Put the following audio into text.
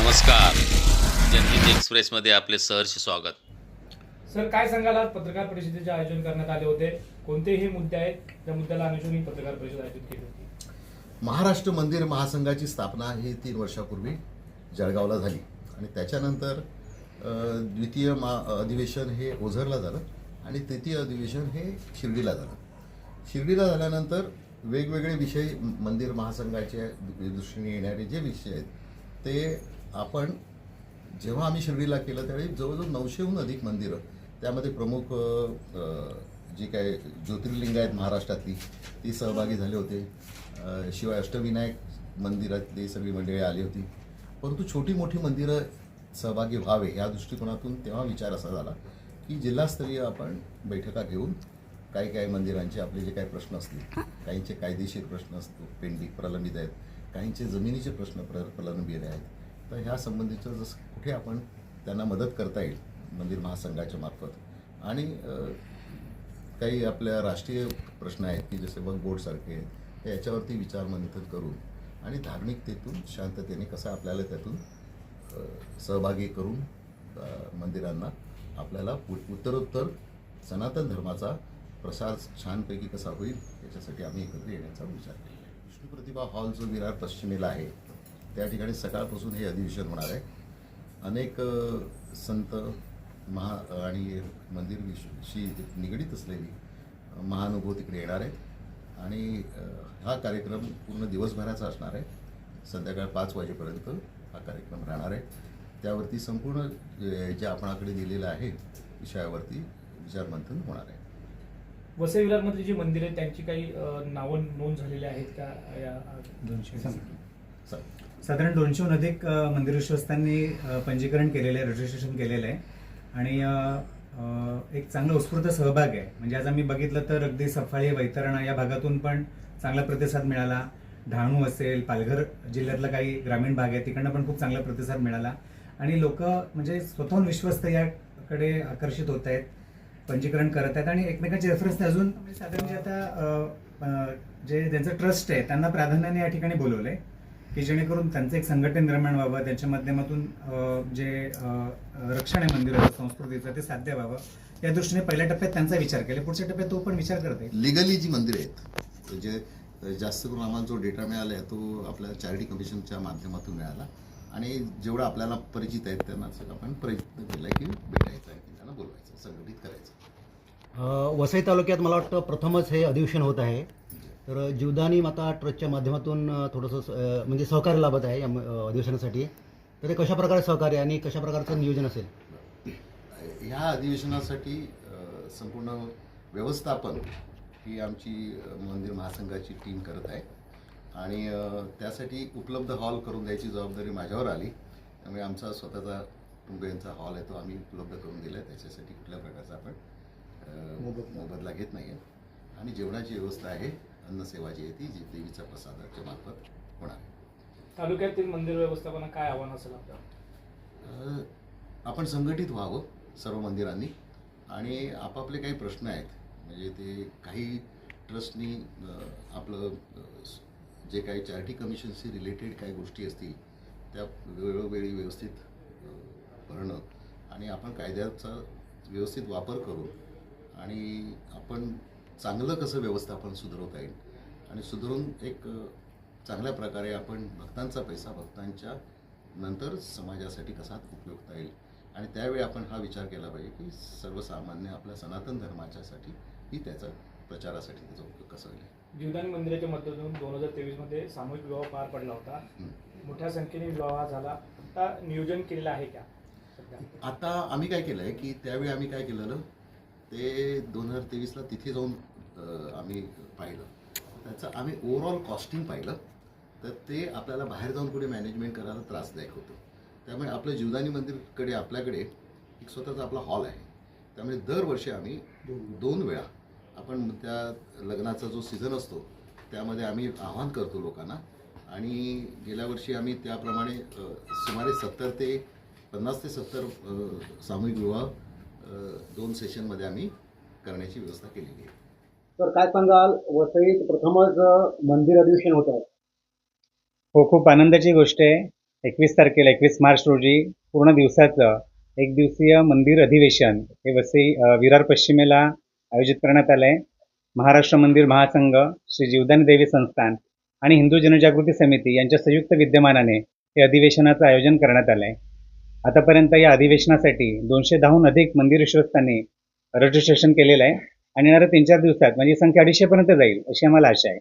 नमस्कार. जनहित एक्सप्रेसमध्ये आपले सहर्ष स्वागत. सर, काय सांगाल? आज पत्रकार परिषदेचे आयोजन करण्यात आले होते. कोणते हे मुद्दे आहेत त्या मुद्द्याला अनुसरून ही पत्रकार परिषद आयोजित केली होती? महाराष्ट्र मंदिर महासंघाची स्थापना ही 3 वर्षापूर्वी जळगावला झाली आणि त्याच्यानंतर द्वितीय अधिवेशन हे ओझरला झालं आणि तृतीय अधिवेशन हे शिर्डीला झालं. शिर्डीला झाल्यानंतर वेगवेगळे विषय मंदिर महासंघाच्या दृष्टीने येणारे जे विषय आहेत ते आपण जेव्हा आम्ही शिर्डीला केलं त्यावेळी जवळजवळ 900हून अधिक मंदिरं, त्यामध्ये प्रमुख जी काय ज्योतिर्लिंग आहेत महाराष्ट्रातली ती सहभागी झाले होते. शिवाय अष्टविनायक मंदिरातली सगळी मंडळी आली होती. परंतु छोटी मोठी मंदिरं सहभागी व्हावे या दृष्टिकोनातून तेव्हा विचार असा झाला की जिल्हास्तरीय आपण बैठका घेऊन काही मंदिरांचे आपले जे काही प्रश्न असतील, काहींचे कायदेशीर प्रश्न असतो पेंडिंग प्रलंबित आहेत, काहींचे जमिनीचे प्रश्न प्रलंबित आहेत, तर ह्या संबंधीचं जसं कुठे आपण त्यांना मदत करता येईल मंदिर महासंघाच्या मार्फत आणि काही आपल्या राष्ट्रीय प्रश्न आहेत की जसे वक्फ बोर्डसारखे आहेत याच्यावरती विचार मंथन करून आणि धार्मिकतेतून शांततेने कसं आपल्याला त्यातून सहभागी करून मंदिरांना आपल्याला उत्तरोत्तर सनातन धर्माचा प्रसार छानपैकी कसा होईल याच्यासाठी आम्ही एकत्र येण्याचा विचार केला आहे. विष्णू प्रतिभा हॉल जो विरार पश्चिमेला आहे त्या ठिकाणी सकाळपासून हे अधिवेशन होणार आहे. अनेक संत आणि मंदिर विषयी निगडीत असलेली महानुभव तिकडे येणार आहेत आणि हा कार्यक्रम पूर्ण दिवसभराचा असणार आहे. संध्याकाळ 5 वाजेपर्यंत हा कार्यक्रम राहणार आहे. त्यावरती संपूर्ण जे आपणाकडे दिलेलं आहे विषयावरती विचारमंथन होणार आहे. वसई विरारमधली जी मंदिर आहेत त्यांची काही नावं नोंद झालेली आहेत का? या 200 साधारण 200हून अधिक मंदिर विश्वस्तांनी पंजीकरण केलेलं आहे, रजिस्ट्रेशन केलेलं आहे आणि एक चांगला उत्स्फूर्त सहभाग आहे. म्हणजे आज आम्ही बघितलं तर अगदी सफाळी, वैतरणा या भागातून पण चांगला प्रतिसाद मिळाला. डहाणू असेल, पालघर जिल्ह्यातला काही ग्रामीण भाग आहे तिकडनं पण खूप चांगला प्रतिसाद मिळाला आणि लोक म्हणजे स्वतःहून विश्वस्त याकडे आकर्षित होत आहेत, पंजीकरण करत आहेत आणि एकमेकांचे रेफरन्स अजून साधारण जे आता जे त्यांचं ट्रस्ट आहे त्यांना प्राधान्याने या ठिकाणी बोलवलंय की जेणेकरून त्यांचं एक संघटन निर्माण व्हावं, त्यांच्या माध्यमातून जे रक्षण आहे मंदिराचं संस्कृतीचं ते साध्य व्हावं या दृष्टीने पहिल्या टप्प्यात त्यांचा विचार केला. पुढच्या टप्प्यात तो पण विचार करत आहे. लिगली जी मंदिरं आहेत जे जास्त करून आम्हाला जो डेटा मिळाला आहे तो आपल्या चॅरिटी कमिशनच्या माध्यमातून मिळाला आणि जेवढं आपल्याला परिचित आहेत त्यांना आपण प्रयत्न केला की भेटायचं आणि त्यांना बोलवायचं, संघटित करायचं. वसई तालुक्यात मला वाटतं प्रथमच हे अधिवेशन होत आहे. तर जीवदानी माता ट्रस्टच्या माध्यमातून थोडंसं म्हणजे सहकार्य लाभत आहे या अधिवेशनासाठी. तर ते कशा प्रकारे सहकार्य आणि कशा प्रकारचं नियोजन असेल? ह्या अधिवेशनासाठी संपूर्ण व्यवस्थापन ही आमची मंदिर महासंघाची टीम करत आहे आणि त्यासाठी उपलब्ध हॉल करून द्यायची जबाबदारी माझ्यावर आली. त्यामुळे आमचा स्वतःचा टुंबेंचा हॉल आहे तो आम्ही उपलब्ध करून दिला आहे. त्याच्यासाठी कुठल्या प्रकारचा आपण मोबदला घेत नाही आहे आणि जेवणाची व्यवस्था आहे, अन्नसेवा जी आहे ती देवीच्या प्रसादाच्या मार्फत होणार आहे. तालुक्यातील मंदिर व्यवस्थापना काय आव्हान असेल आपलं? आपण संघटित व्हावं सर्व मंदिरांनी आणि आपापले काही प्रश्न आहेत म्हणजे ते काही ट्रस्टनी आपलं जे काही चॅरिटी कमिशनशी रिलेटेड काही गोष्टी असतील त्या वेळोवेळी व्यवस्थित भरणं आणि आपण कायद्याचा व्यवस्थित वापर करून आणि आपण चांगलं कसं व्यवस्थापन सुधारवता येईल आणि सुधारून एक चांगल्या प्रकारे आपण भक्तांचा पैसा भक्तांच्या नंतर समाजासाठी कसा उपयुक्त येईल आणि त्यावेळी आपण हा विचार केला पाहिजे की सर्वसामान्य आपल्या सनातन धर्माच्यासाठी ही त्याचा प्रचारासाठी त्याचा उपयोग कसा होईल. जीवदानी मंदिराच्या माध्यमातून 2023मध्ये सामूहिक विवाह पार पडला होता. मोठ्या संख्येने विवाह झाला. आता नियोजन केलेलं आहे का? आता आम्ही काय केलं आहे की त्यावेळी आम्ही काय केलेलं ते 2023ला तिथे जाऊन आम्ही पाहिलं. त्याचं आम्ही ओव्हरऑल कॉस्टिंग पाहिलं तर ते आपल्याला बाहेर जाऊन पुढे मॅनेजमेंट करायला त्रासदायक होतं. त्यामुळे आपलं जीवदानी मंदिरकडे आपल्याकडे एक स्वतःचा आपला हॉल आहे. त्यामुळे दरवर्षी आम्ही 2 वेळा आपण त्या लग्नाचा जो सीझन असतो त्यामध्ये आम्ही आवाहन करतो लोकांना आणि गेल्या वर्षी आम्ही त्याप्रमाणे सुमारे 70 ते 70 सामूहिक विवाह 2 सेशनमध्ये आम्ही करण्याची व्यवस्था केलेली आहे. तर काय सांगाल, वसईत प्रथमच मंदिर अधिवेशन होत आहे? हो, खूप आनंदाची गोष्ट आहे. 21 तारखेला 21 मार्च रोजी पूर्ण दिवसाचं एक दिवसीय मंदिर अधिवेशन हे विरार पश्चिमेला आयोजित करण्यात आलं आहे. महाराष्ट्र मंदिर महासंघ, श्री जीवदानी देवी संस्थान आणि हिंदू जनजागृती समिती यांच्या संयुक्त विद्यमानाने हे अधिवेशनाचं आयोजन करण्यात आलं आहे. आतापर्यंत या अधिवेशनासाठी 210हून अधिक मंदिर विश्वस्तांनी रजिस्ट्रेशन केलेलं आहे आणि येणाऱ्या 3-4 दिवसात म्हणजे ही संख्या 250 पर्यंत जाईल अशी आम्हाला आशा आहे.